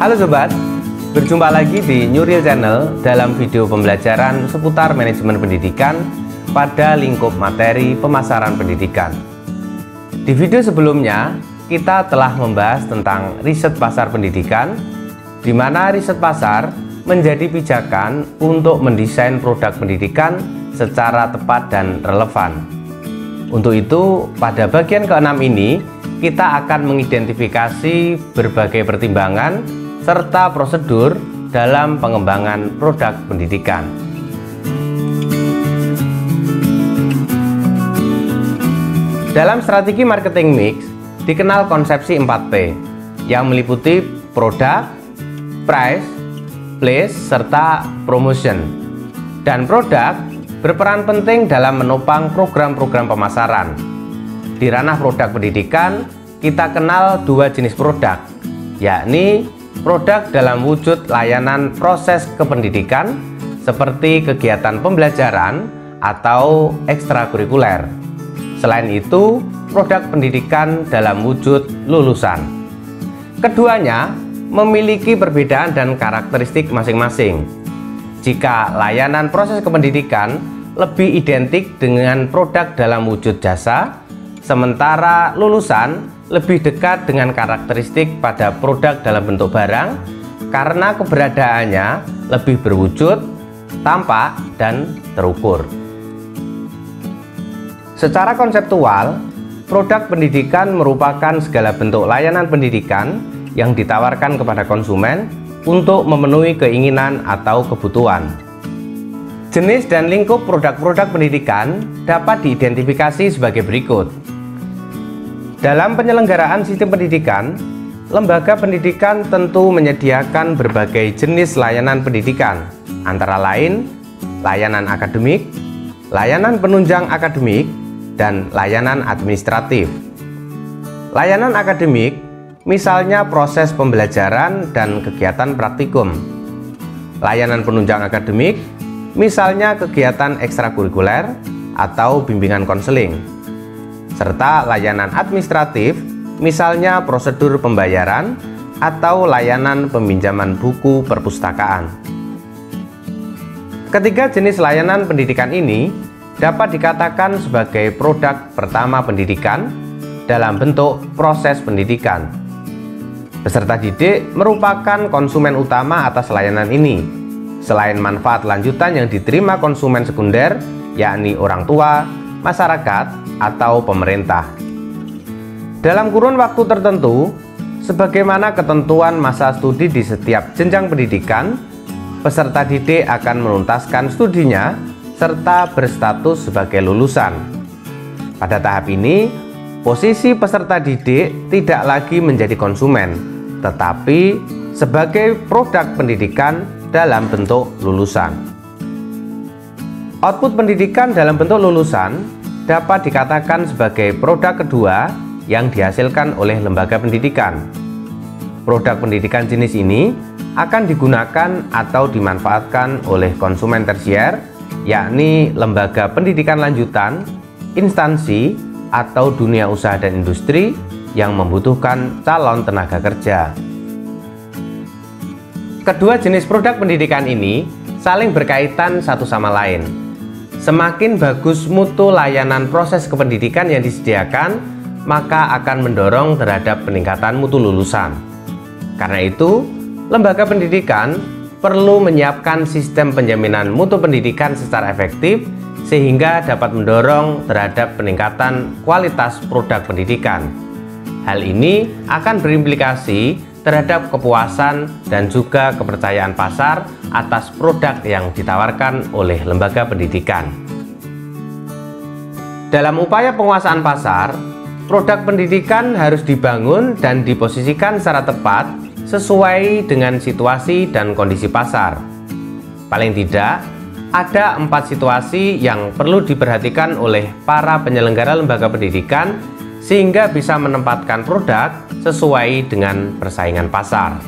Halo Sobat, berjumpa lagi di Nuril Channel dalam video pembelajaran seputar manajemen pendidikan pada lingkup materi pemasaran pendidikan. Di video sebelumnya, kita telah membahas tentang riset pasar pendidikan, di mana riset pasar menjadi pijakan untuk mendesain produk pendidikan secara tepat dan relevan. Untuk itu, pada bagian ke-6 ini, kita akan mengidentifikasi berbagai pertimbangan serta prosedur dalam pengembangan produk pendidikan. Dalam strategi marketing mix, dikenal konsepsi 4P, yang meliputi produk, price, place, serta promotion. Dan produk berperan penting dalam menopang program-program pemasaran. Di ranah produk pendidikan, kita kenal dua jenis produk, yakni produk dalam wujud layanan proses kependidikan seperti kegiatan pembelajaran atau ekstrakurikuler. Selain itu, produk pendidikan dalam wujud lulusan. Keduanya memiliki perbedaan dan karakteristik masing-masing. Jika layanan proses kependidikan lebih identik dengan produk dalam wujud jasa, sementara lulusan lebih dekat dengan karakteristik pada produk dalam bentuk barang karena keberadaannya lebih berwujud, tampak, dan terukur. Secara konseptual, produk pendidikan merupakan segala bentuk layanan pendidikan yang ditawarkan kepada konsumen untuk memenuhi keinginan atau kebutuhan. Jenis dan lingkup produk-produk pendidikan dapat diidentifikasi sebagai berikut. Dalam penyelenggaraan sistem pendidikan, lembaga pendidikan tentu menyediakan berbagai jenis layanan pendidikan, antara lain layanan akademik, layanan penunjang akademik, dan layanan administratif. Layanan akademik misalnya proses pembelajaran dan kegiatan praktikum. Layanan penunjang akademik misalnya kegiatan ekstrakurikuler atau bimbingan konseling. Serta layanan administratif misalnya prosedur pembayaran atau layanan peminjaman buku perpustakaan. Ketiga jenis layanan pendidikan ini dapat dikatakan sebagai produk pertama pendidikan dalam bentuk proses pendidikan. Peserta didik merupakan konsumen utama atas layanan ini, selain manfaat lanjutan yang diterima konsumen sekunder, yakni orang tua, masyarakat, atau pemerintah. Dalam kurun waktu tertentu, sebagaimana ketentuan masa studi di setiap jenjang pendidikan, peserta didik akan menuntaskan studinya serta berstatus sebagai lulusan. Pada tahap ini, posisi peserta didik tidak lagi menjadi konsumen, tetapi sebagai produk pendidikan dalam bentuk lulusan. Output pendidikan dalam bentuk lulusan dapat dikatakan sebagai produk kedua yang dihasilkan oleh lembaga pendidikan. Produk pendidikan jenis ini akan digunakan atau dimanfaatkan oleh konsumen tersier, yakni lembaga pendidikan lanjutan, instansi, atau dunia usaha dan industri yang membutuhkan calon tenaga kerja. Kedua jenis produk pendidikan ini saling berkaitan satu sama lain. Semakin bagus mutu layanan proses kependidikan yang disediakan, maka akan mendorong terhadap peningkatan mutu lulusan. Karena itu, lembaga pendidikan perlu menyiapkan sistem penjaminan mutu pendidikan secara efektif sehingga dapat mendorong terhadap peningkatan kualitas produk pendidikan. Hal ini akan berimplikasi terhadap kepuasan dan juga kepercayaan pasar atas produk yang ditawarkan oleh lembaga pendidikan. Dalam upaya penguasaan pasar, produk pendidikan harus dibangun dan diposisikan secara tepat sesuai dengan situasi dan kondisi pasar. Paling tidak, ada 4 situasi yang perlu diperhatikan oleh para penyelenggara lembaga pendidikan sehingga bisa menempatkan produk sesuai dengan persaingan pasar.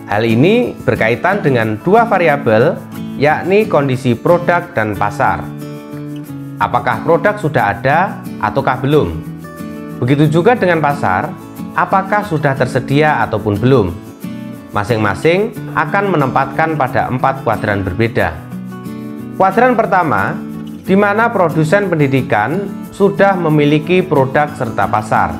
Hal ini berkaitan dengan dua variabel, yakni kondisi produk dan pasar. Apakah produk sudah ada ataukah belum? Begitu juga dengan pasar, apakah sudah tersedia ataupun belum? Masing-masing akan menempatkan pada 4 kuadran berbeda. Kuadran pertama, di mana produsen pendidikan sudah memiliki produk serta pasar.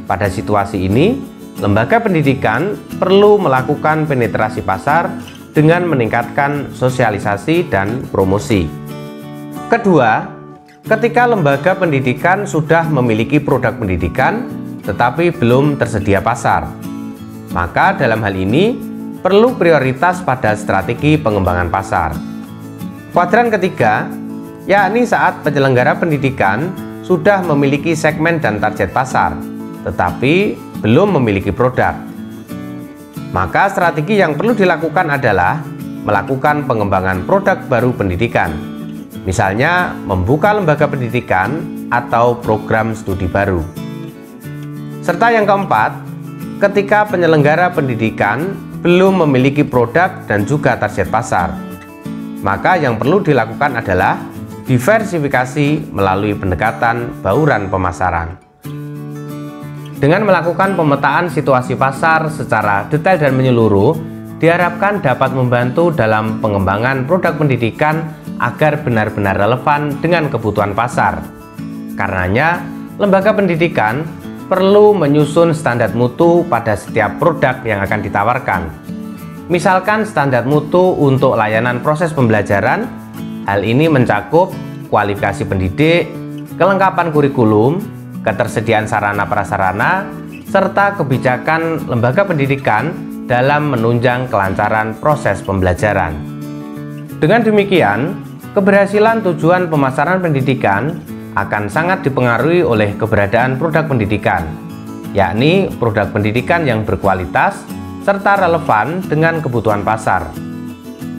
Pada situasi ini, lembaga pendidikan perlu melakukan penetrasi pasar dengan meningkatkan sosialisasi dan promosi. Kedua, ketika lembaga pendidikan sudah memiliki produk pendidikan tetapi belum tersedia pasar, maka dalam hal ini perlu prioritas pada strategi pengembangan pasar. Kuadran ketiga, yakni saat penyelenggara pendidikan sudah memiliki segmen dan target pasar, tetapi belum memiliki produk. Maka strategi yang perlu dilakukan adalah melakukan pengembangan produk baru pendidikan. Misalnya, membuka lembaga pendidikan atau program studi baru. Serta yang keempat, ketika penyelenggara pendidikan belum memiliki produk dan juga target pasar, maka yang perlu dilakukan adalah diversifikasi melalui pendekatan bauran pemasaran. Dengan melakukan pemetaan situasi pasar secara detail dan menyeluruh, diharapkan dapat membantu dalam pengembangan produk pendidikan agar benar-benar relevan dengan kebutuhan pasar. Karenanya, lembaga pendidikan perlu menyusun standar mutu pada setiap produk yang akan ditawarkan. Misalkan standar mutu untuk layanan proses pembelajaran, hal ini mencakup kualifikasi pendidik, kelengkapan kurikulum, ketersediaan sarana prasarana, serta kebijakan lembaga pendidikan dalam menunjang kelancaran proses pembelajaran. Dengan demikian, keberhasilan tujuan pemasaran pendidikan akan sangat dipengaruhi oleh keberadaan produk pendidikan, yakni produk pendidikan yang berkualitas serta relevan dengan kebutuhan pasar.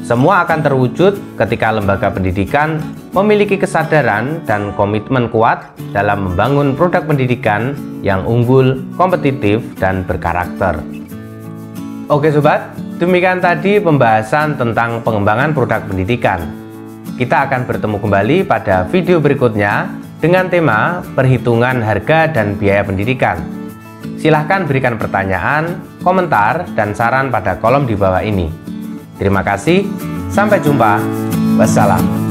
Semua akan terwujud ketika lembaga pendidikan memiliki kesadaran dan komitmen kuat dalam membangun produk pendidikan yang unggul, kompetitif, dan berkarakter. Oke sobat, demikian tadi pembahasan tentang pengembangan produk pendidikan. Kita akan bertemu kembali pada video berikutnya dengan tema perhitungan harga dan biaya pendidikan. Silahkan berikan pertanyaan, komentar, dan saran pada kolom di bawah ini. Terima kasih, sampai jumpa. Wassalam.